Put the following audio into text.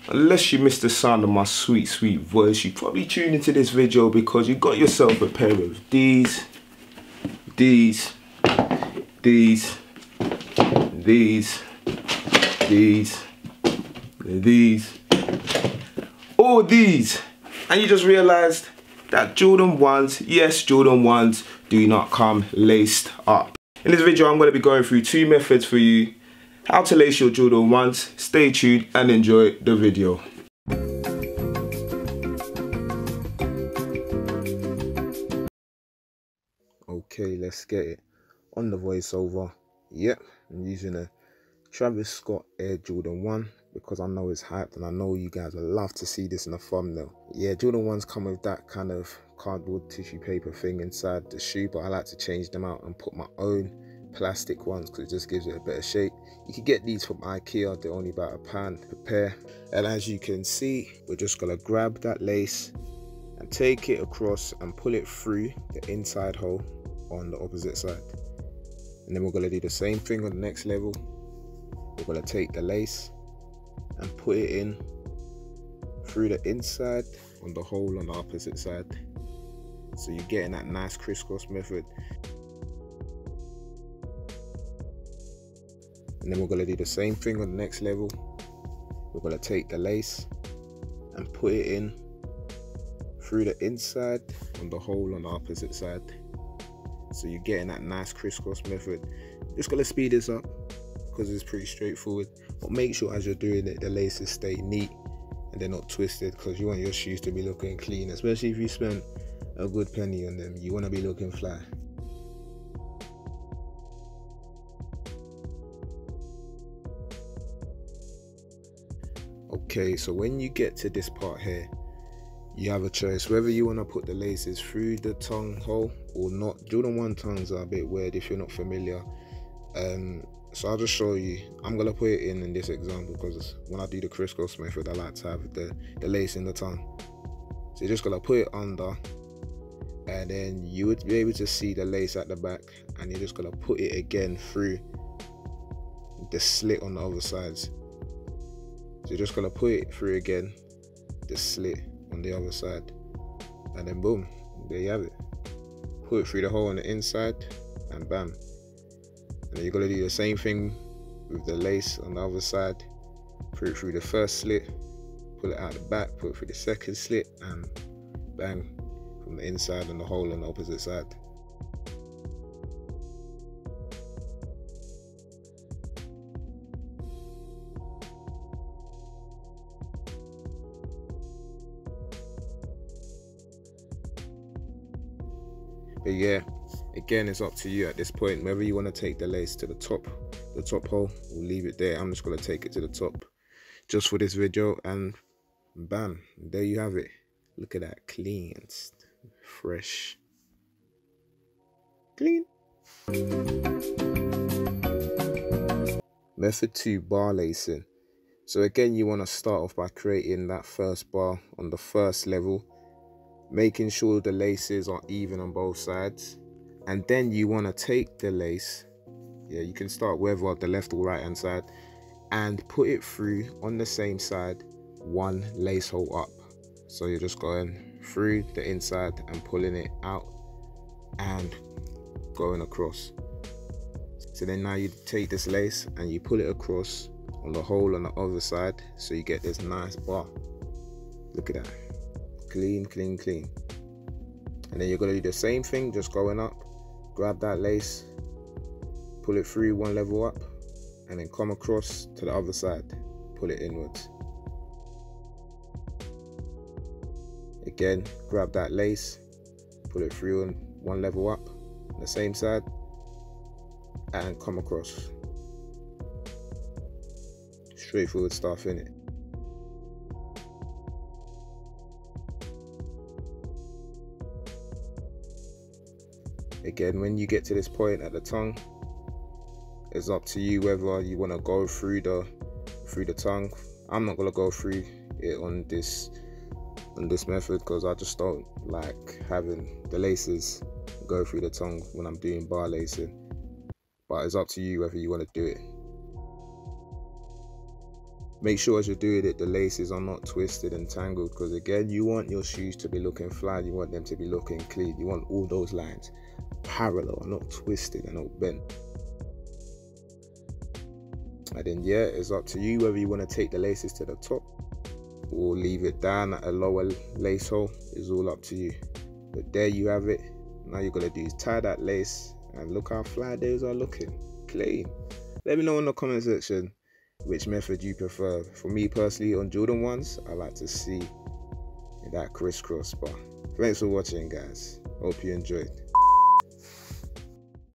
unless you miss the sound of my sweet, sweet voice, you probably tuned into this video because you got yourself a pair of these, all these, and you just realized that Jordan 1s, yes, Jordan 1s do not come laced up. In this video, I'm going to be going through two methods for you, how to lace your Jordan 1s. Stay tuned and enjoy the video. Okay, let's get it. On the voiceover, yep, I'm using a Travis Scott Air Jordan 1 because I know it's hyped and I know you guys would love to see this in a thumbnail. Yeah, Jordan 1s come with that kind of cardboard tissue paper thing inside the shoe, but I like to change them out and put my own plastic ones because it just gives it a better shape. You can get these from IKEA, they're only about £1 per pair. And as you can see, we're just gonna grab that lace and take it across and pull it through the inside hole on the opposite side. And then we're gonna do the same thing on the next level. We're gonna take the lace and put it in through the inside on the hole on the opposite side. So you're getting that nice crisscross method. And then we're gonna do the same thing on the next level. We're gonna take the lace and put it in through the inside on the hole on the opposite side. So you're getting that nice crisscross method. Just gonna speed this up because it's pretty straightforward. But make sure as you're doing it, the laces stay neat and they're not twisted because you want your shoes to be looking clean, especially if you spend a good penny on them. You wanna be looking fly. Okay, so when you get to this part here, you have a choice whether you want to put the laces through the tongue hole or not. Jordan 1 tongues are a bit weird if you're not familiar. So I'll just show you. I'm going to put it in this example because when I do the crisscross method, I like to have the lace in the tongue. So you're just going to put it under and then you would be able to see the lace at the back, and you're just going to put it again through the slit on the other sides. So you're just going to put it through again, the slit on the other side, and then boom, there you have it. Put it through the hole on the inside and bam. And then you're going to do the same thing with the lace on the other side. Put it through the first slit, pull it out the back, put it through the second slit, and bang, from the inside and the hole on the opposite side. But yeah, again, it's up to you at this point whether you want to take the lace to the top hole or leave it there. I'm just going to take it to the top just for this video, and bam, there you have it. Look at that, clean, fresh, clean. Method 2, bar lacing. So again, you want to start off by creating that first bar on the first level, making sure the laces are even on both sides, and then you want to take the lace, yeah, you can start whether the left or right hand side, and put it through on the same side, one lace hole up. So you're just going through the inside and pulling it out and going across. So then now you take this lace and you pull it across on the hole on the other side, so you get this nice bar. Look at that. Clean, clean, clean. And then you're going to do the same thing, just going up, grab that lace, pull it through one level up, and then come across to the other side, pull it inwards. Again, grab that lace, pull it through one level up on the same side, and come across. Straightforward stuff, innit? Again, when you get to this point at the tongue, it's up to you whether you want to go through the tongue. I'm not gonna go through it on this method because I just don't like having the laces go through the tongue when I'm doing bar lacing. But it's up to you whether you want to do it. Make sure as you're doing it, the laces are not twisted and tangled, because again, you want your shoes to be looking flat, you want them to be looking clean, you want all those lines parallel, not twisted and not bent. And then yeah, it's up to you whether you want to take the laces to the top or leave it down at a lower lace hole. Is all up to you. But there you have it. Now you're gonna do is tie that lace, and look how fly those are looking clean. Let me know in the comment section which method you prefer. For me personally, on Jordan 1s, I like to see that crisscross bar. Thanks for watching, guys. Hope you enjoyed.